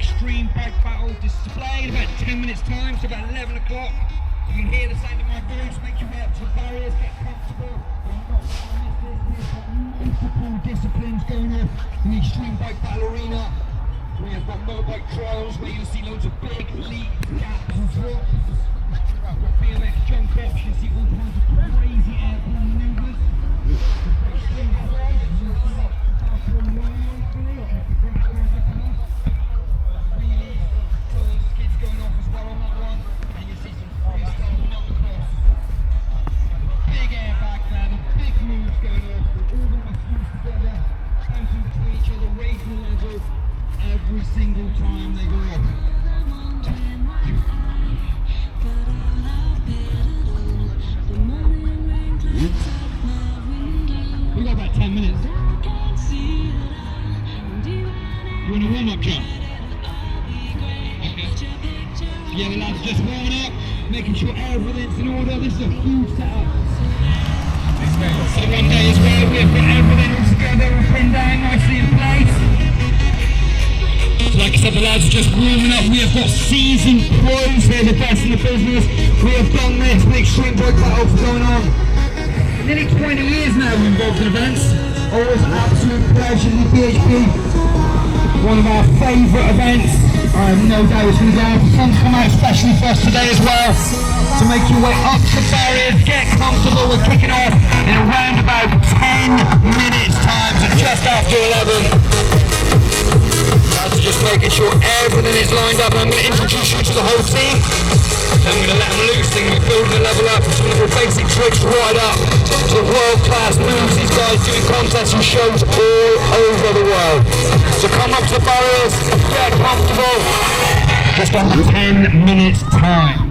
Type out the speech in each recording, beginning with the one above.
extreme bike battle displayed about 10 minutes time, so about 11 o'clock. You can hear the sound of my voice, make your way up to the barriers, get comfortable. Multiple disciplines going on in the extreme bike battle arena. We have got motorbike trials where you'll see loads of big leaps, gaps and drops. We've got BMX jump offs, you see all kinds of crazy airborne manoeuvres. Extreme quads, you'll see that powerful line wheelies, skids going off as well on that one. And you see some freestyle motocross. Big airbag there, the big moves going off, all the muscles together, bouncing between each other, raising the level every single time they go off. We got about 10 minutes. You want a warm-up jump? Yeah, the lads are just warming up, making sure everything's in order. This is a huge setup. So one day as well, we've got everything all together and pinned down nicely in place. So like I said, the lads are just warming up. We have got seasoned pros here, the best in the business. We have done this, the extreme bike battle for going on nearly 20 years now we're involved in events. Always an absolute pleasure to BHP. One of our favourite events. I have no doubt it's going to go on. The sun's come out especially for us today as well. So make your way up to the barriers, get comfortable. We're kicking off in around about 10 minutes time, so just after 11. That's just making sure everything is lined up. And I'm going to introduce you to the whole team. I'm going to let them loose, thing we're building a level up from some little basic tricks right up to world-class moves. These guys doing contests and shows all over the world. So come up to the barriers, get comfortable, just under 10 minutes time.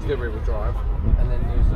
get rear wheel drive, and then there's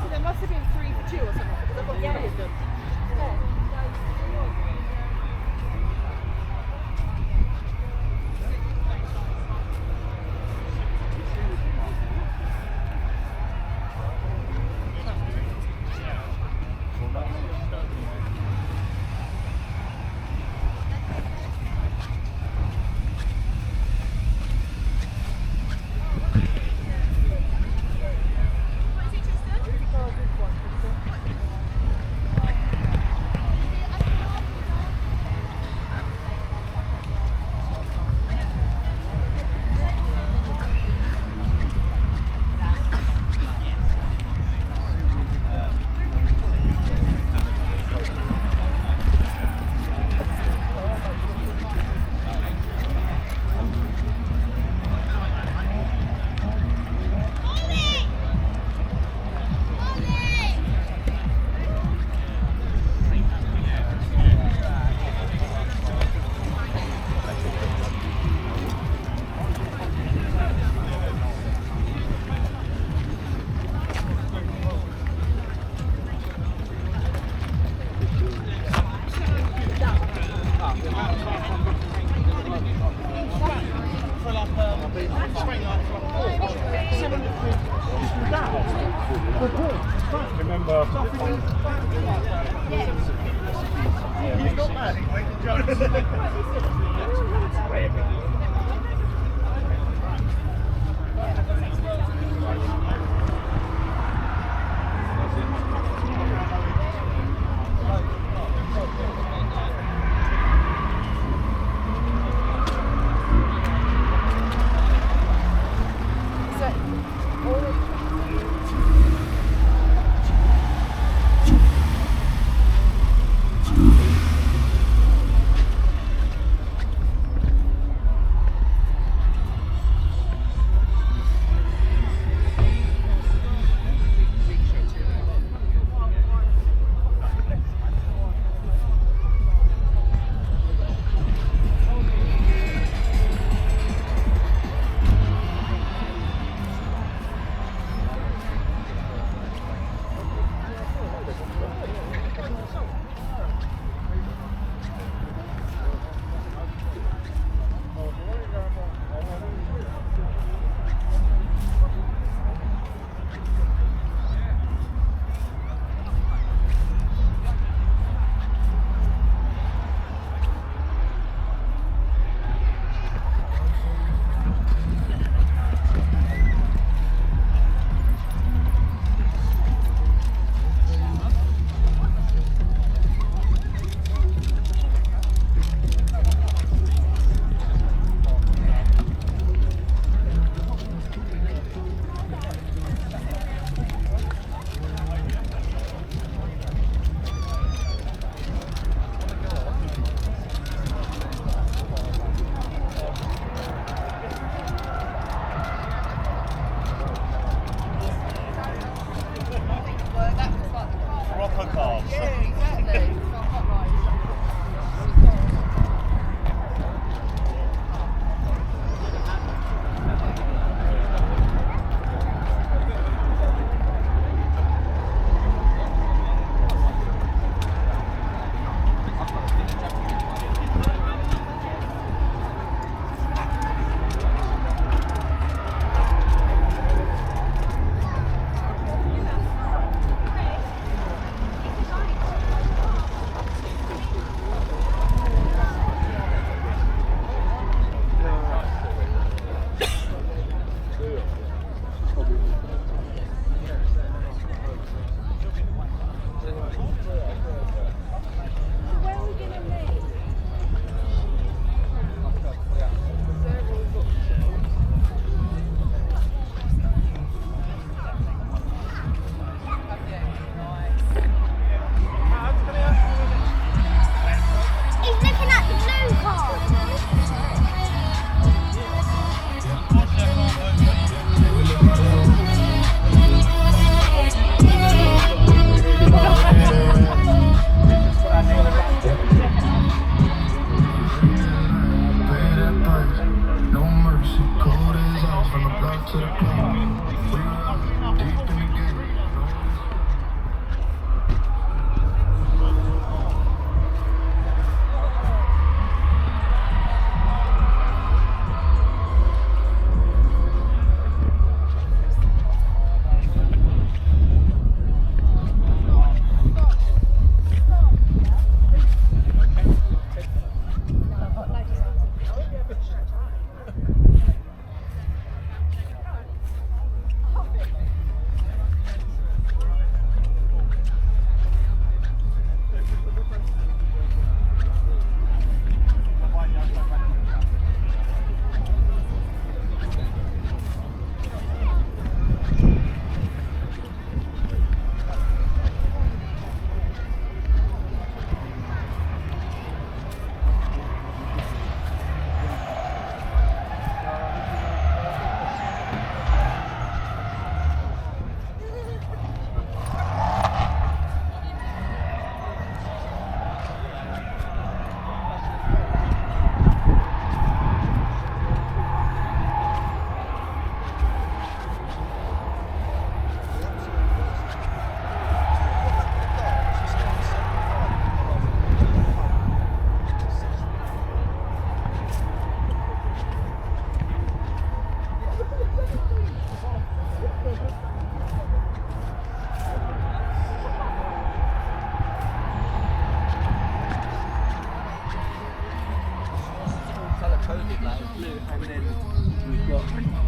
There must have been 3 for 2 or something. Yeah.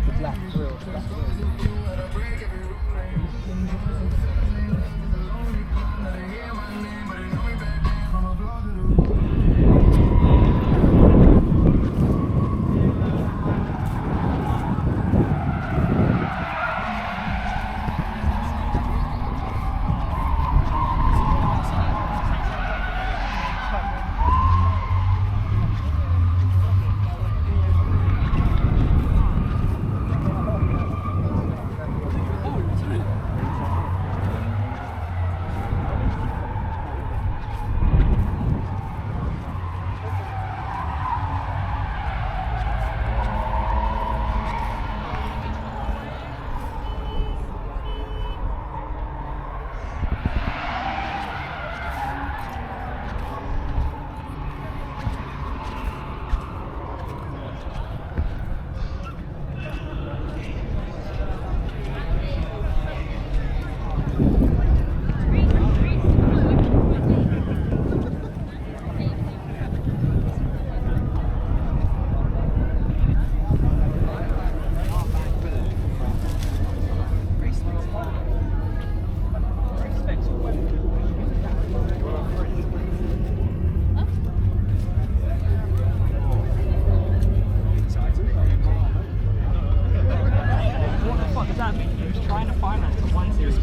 the black wheels. Trying to find that for one series.